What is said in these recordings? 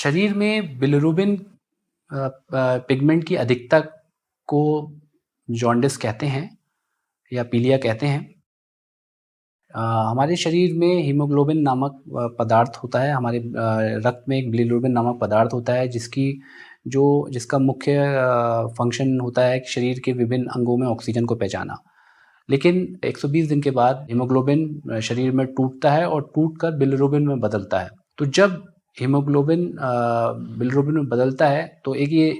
शरीर में bilirubin pigment की अधिकता को जॉन्डिस कहते हैं या पीलिया कहते हैं। हमारे शरीर में हीमोग्लोबिन नामक पदार्थ होता है। हमारे रक्त में एक बिलिरुबिन नामक पदार्थ होता है जिसका मुख्य फंक्शन होता है कि शरीर के विभिन्न अंगों में ऑक्सीजन को पहुँचाना। लेकिन 120 दिन के बाद हीमोग्लोबिन शरीर में टूटता है और टूटकर बिलिरुबिन में बदलता है। तो जब हीमोग्लोबिन बिलिरुबिन में बदलता है तो एक ये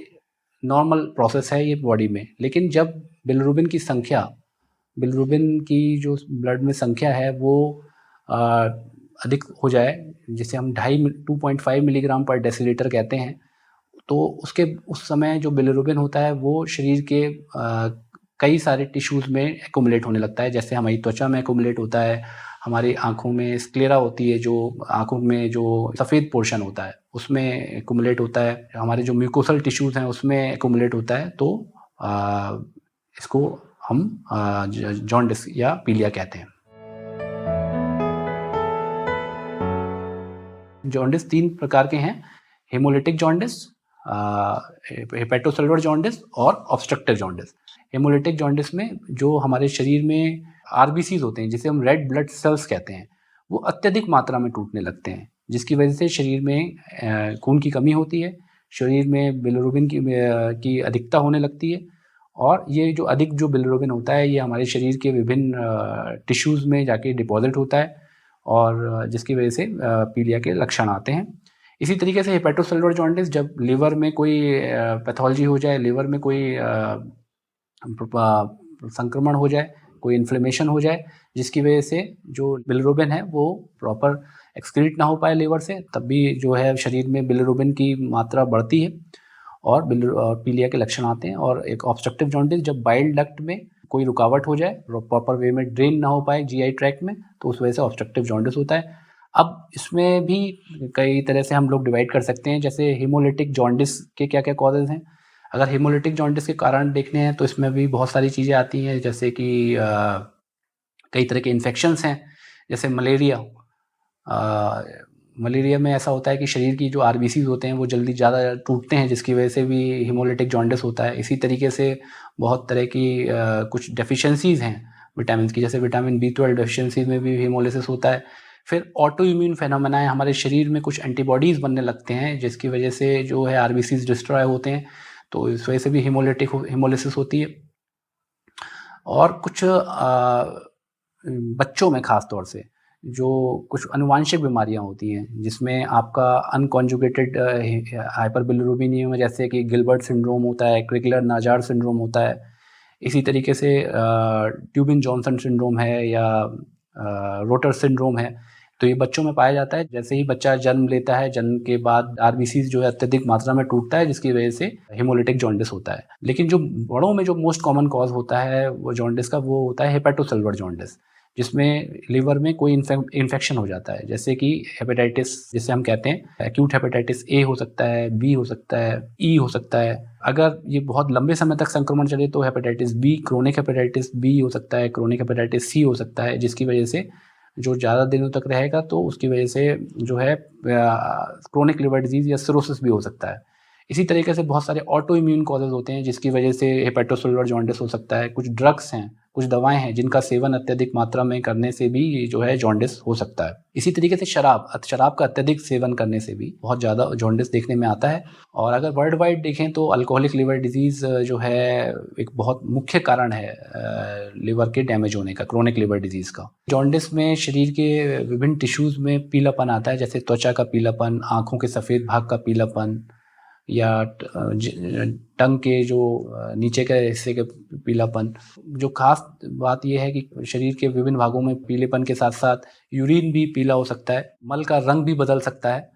नॉर्मल प्रोसेस है ये बॉडी में। लेकिन जब बिलिरुबिन की जो ब्लड में संख्या है वो अधिक हो जाए, जिसे हम 2.5 मिलीग्राम पर डेसीलीटर कहते हैं, तो उस समय जो बिलिरुबिन होता है वो शरीर के कई सारे टिश्यूज़ में एक्युमुलेट होने लगता है। जैसे हमारी त्वचा में एक्युमुलेट होता है, हमारी आँखों में स्क्लेरा होती है, जो आँखों में जो सफ़ेद पोर्शन होता है उसमें एक्युमुलेट होता है, हमारे जो म्यूकोसल टिश्यूज़ हैं उसमें एक्युमुलेट होता है। तो इसको हम जॉन्डिस या पीलिया कहते हैं। जॉन्डिस 3 प्रकार के हैं, हेमोलिटिक जॉन्डिस, हेपेटोसेलुलर जॉन्डिस और ऑब्स्ट्रक्टिव जॉन्डिस। हेमोलिटिक जॉन्डिस में जो हमारे शरीर में आरबीसीज होते हैं, जिसे हम रेड ब्लड सेल्स कहते हैं, वो अत्यधिक मात्रा में टूटने लगते हैं, जिसकी वजह से शरीर में खून की कमी होती है, शरीर में बिलिरुबिन की अधिकता होने लगती है। और ये जो बिलिरुबिन होता है ये हमारे शरीर के विभिन्न टिश्यूज़ में जाके डिपॉजिट होता है और जिसकी वजह से पीलिया के लक्षण आते हैं। इसी तरीके से हेपेटोसेलुलर जॉन्डिस, जब लिवर में कोई पैथोलॉजी हो जाए, लिवर में कोई संक्रमण हो जाए, कोई इन्फ्लेमेशन हो जाए, जिसकी वजह से जो बिलिरुबिन है वो प्रॉपर एक्सक्रीट ना हो पाए लिवर से, तब भी जो है शरीर में बिलिरुबिन की मात्रा बढ़ती है और पीलिया के लक्षण आते हैं। और एक ऑब्स्ट्रक्टिव जॉन्डिस, जब बाइल डक्ट में कोई रुकावट हो जाए, प्रॉपर वे में ड्रेन ना हो पाए जीआई ट्रैक्ट में, तो उस वजह से ऑब्स्ट्रक्टिव जॉन्डिस होता है। अब इसमें भी कई तरह से हम लोग डिवाइड कर सकते हैं, जैसे हीमोलिटिक जॉन्डिस के क्या-क्या कॉजेज़ हैं। अगर हीमोलिटिक जॉन्डिस के कारण देखने हैं तो इसमें भी बहुत सारी चीज़ें आती हैं, जैसे कि कई तरह के इन्फेक्शंस हैं, जैसे मलेरिया। मलेरिया में ऐसा होता है कि शरीर की जो आरबीसीज़ होते हैं वो जल्दी ज़्यादा टूटते हैं, जिसकी वजह से भी हीमोलिटिक जॉन्डिस होता है। इसी तरीके से बहुत तरह की कुछ डेफिशिएंसीज़ हैं विटामिन्स की, जैसे विटामिन बी12 डेफिशिएंसी में भी हीमोलिसिस होता है। फिर ऑटो इम्यून फेनोमेना है, हमारे शरीर में कुछ एंटीबॉडीज़ बनने लगते हैं, जिसकी वजह से जो है आरबीसीज़ डिस्ट्रॉय होते हैं, तो इस वजह से भी हीमोलिसिस होती है। और कुछ बच्चों में ख़ास तौर से जो कुछ आनुवांशिक बीमारियां होती हैं, जिसमें आपका अनकॉन्जुगेटेड हाइपरबिलिरुबिनियम, जैसे कि गिलबर्ट सिंड्रोम होता है, क्रिगलर नाजार सिंड्रोम होता है। इसी तरीके से ट्यूबिन जॉनसन सिंड्रोम है या रोटर सिंड्रोम है, तो ये बच्चों में पाया जाता है। जैसे ही बच्चा जन्म लेता है, जन्म के बाद आरबीसीज जो है अत्यधिक मात्रा में टूटता है, जिसकी वजह से हेमोलिटिक जॉन्डिस होता है। लेकिन जो बड़ों में जो मोस्ट कॉमन कॉज होता है वो जॉन्डिस का, वो होता है हेपेटोसेलुलर जॉन्डिस, जिसमें लिवर में कोई इन्फेक्शन हो जाता है, जैसे कि हेपेटाइटिस जिसे हम कहते हैं, एक्यूट हेपेटाइटिस ए हो सकता है, बी हो सकता है, ई हो सकता है। अगर ये बहुत लंबे समय तक संक्रमण चले तो hepatitis B, chronic hepatitis B हो सकता है, क्रोनिक हेपेटाइटिस सी हो सकता है, जिसकी वजह से जो ज़्यादा दिनों तक रहेगा तो उसकी वजह से जो है क्रोनिक लिवर डिजीज़ या सिरोसिस भी हो सकता है। इसी तरीके से बहुत सारे ऑटो इम्यून कॉजेज़ होते हैं, जिसकी वजह से हेपेटोसेलुलर जॉन्डिस हो सकता है। कुछ ड्रग्स हैं, कुछ दवाएँ हैं, जिनका सेवन अत्यधिक मात्रा में करने से भी जो है जॉन्डिस हो सकता है। इसी तरीके से शराब का अत्यधिक सेवन करने से भी बहुत ज़्यादा जॉन्डिस देखने में आता है। और अगर वर्ल्ड वाइड देखें तो अल्कोहलिक लिवर डिजीज़ जो है एक बहुत मुख्य कारण है लिवर के डैमेज होने का, क्रोनिक लिवर डिजीज़ का। जॉन्डिस में शरीर के विभिन्न टिश्यूज़ में पीलापन आता है, जैसे त्वचा का पीलापन, आँखों के सफ़ेद भाग का पीलापन, या टंग के जो नीचे के हिस्से के पीलापन। जो खास बात यह है कि शरीर के विभिन्न भागों में पीलेपन के साथ साथ यूरिन भी पीला हो सकता है, मल का रंग भी बदल सकता है,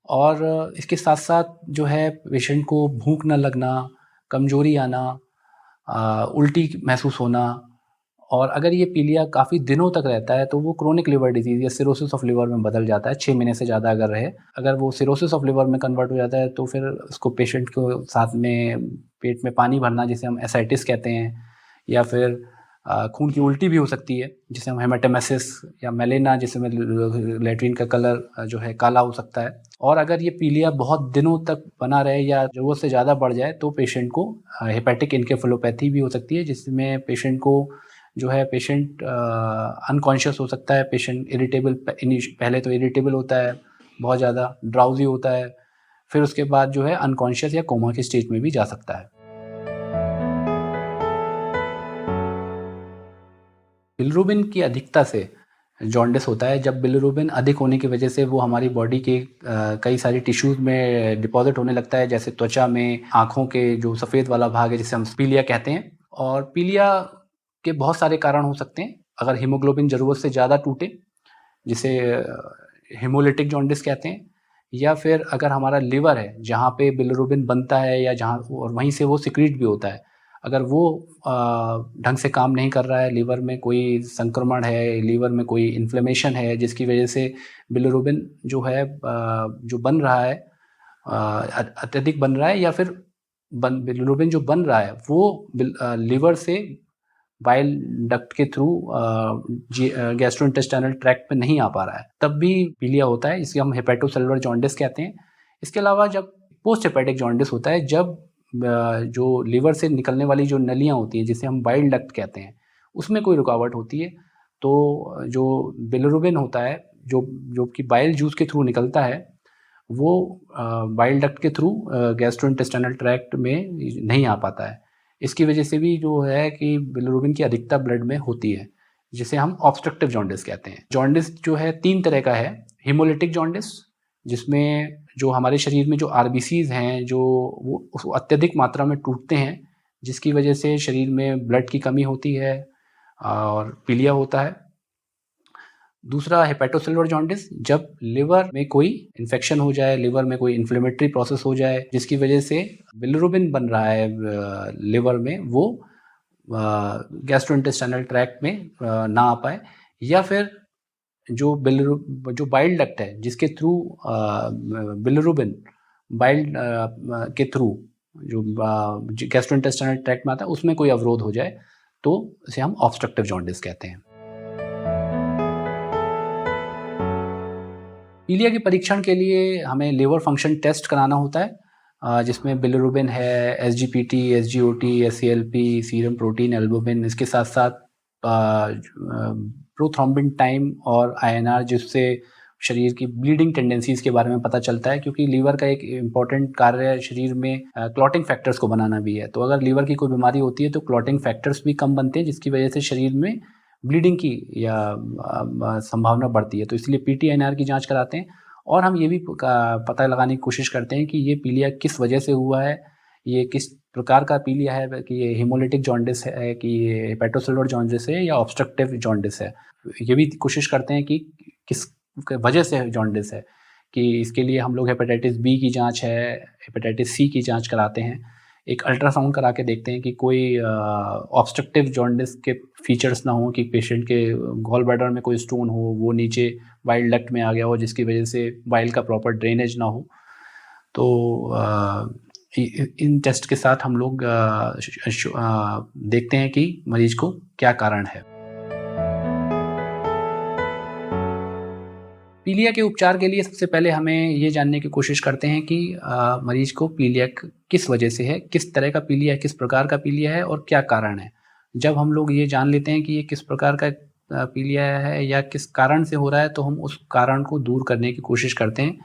और इसके साथ साथ जो है पेशेंट को भूख न लगना, कमजोरी आना, उल्टी महसूस होना। और अगर ये पीलिया काफ़ी दिनों तक रहता है तो वो क्रोनिक लिवर डिजीज़ या सिरोसिस ऑफ लिवर में बदल जाता है, 6 महीने से ज़्यादा अगर रहे। अगर वो सिरोसिस ऑफ लिवर में कन्वर्ट हो जाता है तो फिर उसको पेशेंट को साथ में पेट में पानी भरना, जिसे हम एसाइटिस कहते हैं, या फिर खून की उल्टी भी हो सकती है, जिसे हम हेमाटेमेसिस या मेलेना, जिसमें लैट्रिन का कलर जो है काला हो सकता है। और अगर ये पीलिया बहुत दिनों तक बना रहे या ज़रूरत से ज़्यादा बढ़ जाए तो पेशेंट को हेपेटिक एन्केफेलोपैथी भी हो सकती है, जिसमें पेशेंट को जो है पेशेंट अनकॉन्शियस हो सकता है, पेशेंट इरिटेबल पहले तो इरिटेबल होता है, बहुत ज़्यादा ड्राउज़ी होता है, फिर उसके बाद जो है अनकॉन्शियस या कोमा की स्टेज में भी जा सकता है। बिलिरुबिन की अधिकता से जॉन्डिस होता है। जब बिलिरुबिन अधिक होने की वजह से वो हमारी बॉडी के कई सारी टिश्यूज़ में डिपॉज़िट होने लगता है, जैसे त्वचा में, आँखों के जो सफ़ेद वाला भाग है जिसे हम पीलिया कहते हैं। और पीलिया के बहुत सारे कारण हो सकते हैं। अगर हीमोग्लोबिन ज़रूरत से ज़्यादा टूटे, जिसे हेमोलिटिक जॉन्डिस कहते हैं, या फिर अगर हमारा लिवर है जहाँ पे बिलिरुबिन बनता है या जहाँ और वहीं से वो सिक्रीट भी होता है, अगर वो ढंग से काम नहीं कर रहा है, लिवर में कोई संक्रमण है, लिवर में कोई इन्फ्लेमेशन है जिसकी वजह से बिलिरुबिन जो है जो बन रहा है अत्यधिक बन रहा है, या फिर बिलिरुबिन जो बन रहा है वो लिवर से बाइल डक्ट के थ्रू गैस्ट्रोइंटेस्टाइनल ट्रैक्ट पे नहीं आ पा रहा है, तब भी पीलिया होता है। इसे हम हेपेटोसेलुलर जॉन्डिस कहते हैं। इसके अलावा जब पोस्ट हेपेटिक जॉन्डिस होता है, जब जो लिवर से निकलने वाली जो नलियाँ होती हैं जिसे हम बाइल डक्ट कहते हैं, उसमें कोई रुकावट होती है, तो जो बिलिरुबिन होता है जो कि बाइल जूस के थ्रू निकलता है, वो बाइल डक्ट के थ्रू गैस्ट्रोइंटेस्टाइनल ट्रैक्ट में नहीं आ पाता है। इसकी वजह से भी जो है कि बिलिरुबिन की अधिकता ब्लड में होती है, जिसे हम ऑब्स्ट्रक्टिव जॉन्डिस कहते हैं। जॉन्डिस जो है 3 तरह का है। हेमोलिटिक जॉन्डिस, जिसमें जो हमारे शरीर में जो आरबीसीज़ हैं, जो वो अत्यधिक मात्रा में टूटते हैं, जिसकी वजह से शरीर में ब्लड की कमी होती है और पीलिया होता है। दूसरा हेपेटोसेलुलर जॉन्डिस, जब लिवर में कोई इन्फेक्शन हो जाए, लिवर में कोई इन्फ्लेमेटरी प्रोसेस हो जाए, जिसकी वजह से बिलिरुबिन बन रहा है लिवर में, वो गैस्ट्रोइंटेस्टाइनल ट्रैक्ट में ना आ पाए, या फिर जो बाइल डक्ट है जिसके थ्रू बिलिरुबिन बाइल के थ्रू जो गैस्ट्रोइंटेस्टाइनल ट्रैक्ट में आता है, उसमें कोई अवरोध हो जाए, तो इसे हम ऑब्स्ट्रक्टिव जॉन्डिस कहते हैं। पीलिया के परीक्षण के लिए हमें लिवर फंक्शन टेस्ट कराना होता है, जिसमें बिलिरुबिन है, SGPT, SGOT, SCLP, serum protein, albumin, इसके साथ-साथ प्रोथ्रोम्बिन टाइम और आईएनआर, जिससे शरीर की ब्लीडिंग टेंडेंसीज़ के बारे में पता चलता है, क्योंकि लीवर का एक इम्पॉर्टेंट कार्य शरीर में क्लॉटिंग फैक्टर्स को बनाना भी है। तो अगर लीवर की कोई बीमारी होती है तो क्लॉटिंग फैक्टर्स भी कम बनते हैं, जिसकी वजह से शरीर में ब्लीडिंग की या संभावना बढ़ती है। तो इसलिए पीटीआईएनआर की जाँच कराते हैं, और हम ये भी पता लगाने की कोशिश करते हैं कि ये पीलिया किस वजह से हुआ है, ये किस प्रकार का पीलिया है, कि ये हेमोलिटिक जॉन्डिस है, कि ये हेपेटोसेलुलर जॉन्डिस है, या ऑब्स्ट्रक्टिव जॉन्डिस है। ये भी कोशिश करते हैं कि किस वजह से जॉन्डिस है, कि इसके लिए हम लोग हेपेटाइटिस बी की जाँच है, हेपेटाइटिस सी की जाँच कराते हैं। एक अल्ट्रासाउंड करा के देखते हैं कि कोई ऑब्स्ट्रक्टिव जॉन्डिस के फीचर्स ना हो, कि पेशेंट के गॉल ब्लैडर में कोई स्टोन हो, वो नीचे बाइल डक्ट में आ गया हो, जिसकी वजह से बाइल का प्रॉपर ड्रेनेज ना हो। तो इन टेस्ट के साथ हम लोग देखते हैं कि मरीज को क्या कारण है। पीलिया के उपचार के लिए सबसे पहले हमें ये जानने की कोशिश करते हैं कि मरीज को पीलिया किस वजह से है, किस तरह का पीलिया है, किस प्रकार का पीलिया है और क्या कारण है। जब हम लोग ये जान लेते हैं कि ये किस प्रकार का पीलिया है या किस कारण से हो रहा है, तो हम उस कारण को दूर करने की कोशिश करते हैं।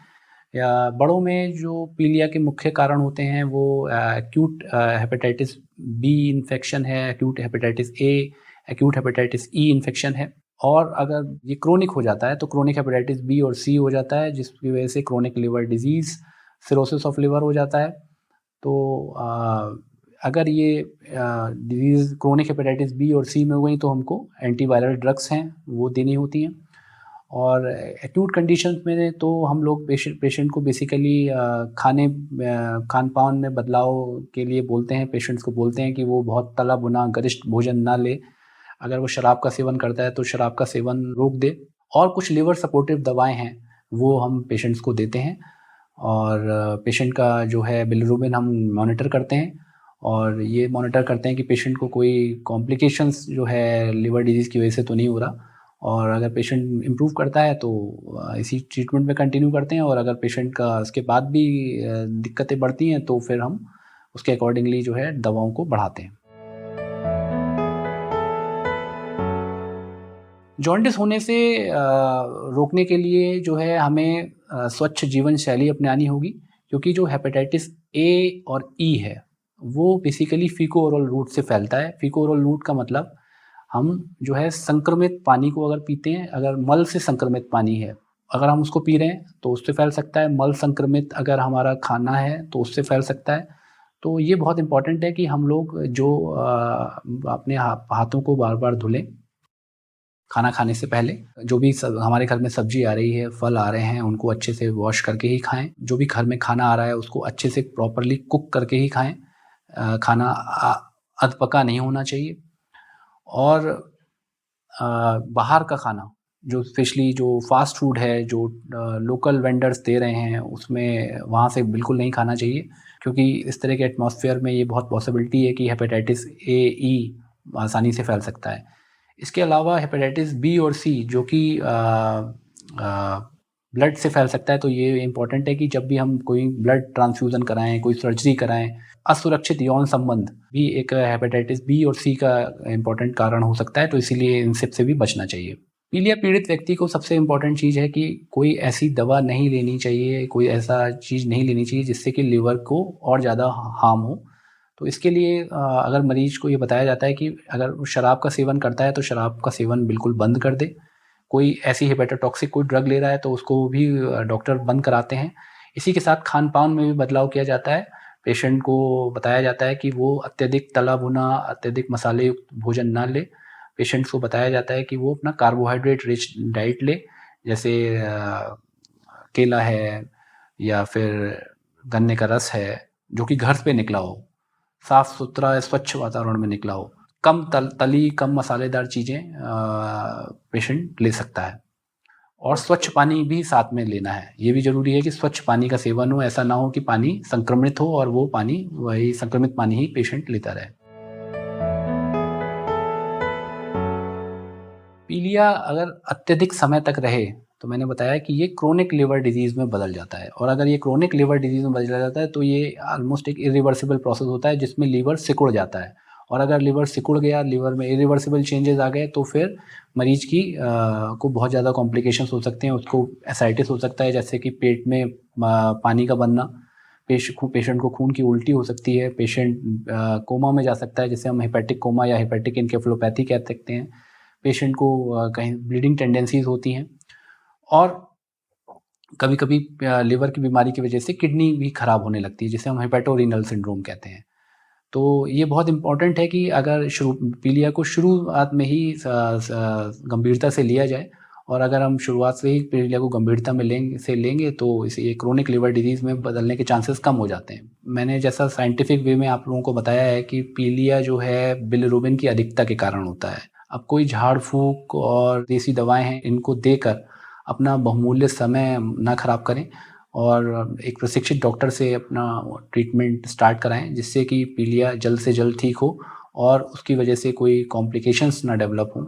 या बड़ों में जो पीलिया के मुख्य कारण होते हैं वो एक्यूट हेपेटाइटिस बी इन्फेक्शन है, acute hepatitis A, acute hepatitis E infection है। और अगर ये क्रोनिक हो जाता है तो क्रोनिक हेपेटाइटिस बी और सी हो जाता है, जिसकी वजह से chronic liver disease, cirrhosis of liver हो जाता है। तो अगर ये डिजीज़ क्रोनिक हेपेटाइटिस बी और सी में हो गई तो हमको एंटीवायरल ड्रग्स हैं वो देनी होती हैं। और एक्यूट कंडीशंस में तो हम लोग पेशेंट को बेसिकली खान-पान में बदलाव के लिए बोलते हैं, पेशेंट्स को बोलते हैं कि वो बहुत तला भुना गरिष्ठ भोजन ना ले। अगर वो शराब का सेवन करता है तो शराब का सेवन रोक दे, और कुछ लिवर सपोर्टिव दवाएँ हैं वो हम पेशेंट्स को देते हैं। और पेशेंट का जो है बिलिरुबिन हम मॉनिटर करते हैं, और ये मॉनिटर करते हैं कि पेशेंट को कोई कॉम्प्लिकेशंस जो है लिवर डिजीज़ की वजह से तो नहीं हो रहा, और अगर पेशेंट इम्प्रूव करता है तो इसी ट्रीटमेंट में कंटिन्यू करते हैं, और अगर पेशेंट का उसके बाद भी दिक्कतें बढ़ती हैं तो फिर हम उसके अकॉर्डिंगली जो है दवाओं को बढ़ाते हैं। जॉन्डिस होने से रोकने के लिए जो है हमें स्वच्छ जीवन शैली अपनानी होगी, क्योंकि जो हेपेटाइटिस ए और ई है, वो बेसिकली फीको ओरल रूट से फैलता है। फीको ओरल रूट का मतलब हम जो है संक्रमित पानी को अगर पीते हैं, अगर मल से संक्रमित पानी है, अगर हम उसको पी रहे हैं तो उससे फैल सकता है। मल संक्रमित अगर हमारा खाना है तो उससे फैल सकता है। तो ये बहुत इम्पोर्टेंट है कि हम लोग जो अपने हाथों को बार-बार धुलें खाना खाने से पहले। जो भी हमारे घर में सब्जी आ रही है, फल आ रहे हैं, उनको अच्छे से वॉश करके ही खाएँ। जो भी घर में खाना आ रहा है उसको अच्छे से प्रॉपर्ली कुक करके ही खाएँ। खाना अधपका नहीं होना चाहिए। और बाहर का खाना, जो स्पेशली जो फ़ास्ट फूड है, जो लोकल वेंडर्स दे रहे हैं, उसमें वहाँ से बिल्कुल नहीं खाना चाहिए, क्योंकि इस तरह के एटमॉस्फेयर में ये बहुत पॉसिबिलिटी है कि हेपेटाइटिस ए, ई आसानी से फैल सकता है। इसके अलावा हेपेटाइटिस बी और सी जो कि ब्लड से फैल सकता है, तो ये इम्पोर्टेंट है कि जब भी हम कोई ब्लड ट्रांसफ्यूज़न कराएँ, कोई सर्जरी कराएँ, असुरक्षित यौन संबंध भी एक हेपेटाइटिस बी और सी का इम्पोर्टेंट कारण हो सकता है, तो इसीलिए इन सब से भी बचना चाहिए। पीलिया पीड़ित व्यक्ति को सबसे इम्पोर्टेंट चीज़ है कि कोई ऐसी दवा नहीं लेनी चाहिए, कोई ऐसा चीज़ नहीं लेनी चाहिए जिससे कि लिवर को और ज़्यादा हार्म हो। तो इसके लिए अगर मरीज़ को ये बताया जाता है कि अगर वो शराब का सेवन करता है तो शराब का सेवन बिल्कुल बंद कर दे। कोई ऐसी हेपेटोटॉक्सिक कोई ड्रग ले रहा है तो उसको भी डॉक्टर बंद कराते हैं। इसी के साथ खान-पान में भी बदलाव किया जाता है। पेशेंट को बताया जाता है कि वो अत्यधिक तला-भुना, अत्यधिक मसाले युक्त भोजन ना ले। पेशेंट्स को बताया जाता है कि वो अपना कार्बोहाइड्रेट रिच डाइट ले, जैसे केला है या फिर गन्ने का रस है, जो कि घर पे निकला हो, साफ-सुथरा स्वच्छ वातावरण में निकला हो। कम तली, कम मसालेदार चीज़ें पेशेंट ले सकता है, और स्वच्छ पानी भी साथ में लेना है। ये भी ज़रूरी है कि स्वच्छ पानी का सेवन हो, ऐसा ना हो कि पानी संक्रमित हो और वो पानी वही संक्रमित पानी ही पेशेंट लेता रहे। पीलिया अगर अत्यधिक समय तक रहे, तो मैंने बताया कि ये क्रोनिक लिवर डिज़ीज़ में बदल जाता है, और अगर ये क्रोनिक लिवर डिज़ीज़ में बदल जाता है तो ये ऑलमोस्ट एक इरिवर्सिबल प्रोसेस होता है जिसमें लिवर सिकुड़ जाता है, और अगर लिवर सिकुड़ गया, लिवर में इरिवर्सिबल चेंजेज़ आ गए तो फिर मरीज़ की को बहुत ज़्यादा कॉम्प्लिकेशंस हो सकते हैं। उसको एसाइटिस हो सकता है, जैसे कि पेट में पानी का बनना, पेशेंट को खून की उल्टी हो सकती है, पेशेंट कोमा में जा सकता है, जिसे हम हेपेटिक कोमा या हेपेटिक एन्केफेलोपैथी कह सकते हैं। पेशेंट को कहीं ब्लीडिंग टेंडेंसीज़ होती हैं, और कभी-कभी लिवर की बीमारी की वजह से किडनी भी खराब होने लगती है, जिसे हम हेपेटोरेनल सिंड्रोम कहते हैं। तो ये बहुत इम्पोर्टेंट है कि अगर पीलिया को शुरुआत में ही गंभीरता से लिया जाए, और अगर हम शुरुआत से ही पीलिया को गंभीरता में लेंगे तो इसे ये क्रोनिक लिवर डिजीज़ में बदलने के चांसेस कम हो जाते हैं। मैंने जैसा साइंटिफिक वे में आप लोगों को बताया है कि पीलिया जो है बिलिरुबिन की अधिकता के कारण होता है। अब कोई झाड़-फूँक और देसी दवाएँ हैं, इनको देकर अपना बहुमूल्य समय ना खराब करें, और एक प्रशिक्षित डॉक्टर से अपना ट्रीटमेंट स्टार्ट कराएँ, जिससे कि पीलिया जल्द से जल्द ठीक हो और उसकी वजह से कोई कॉम्प्लिकेशंस ना डेवलप हों।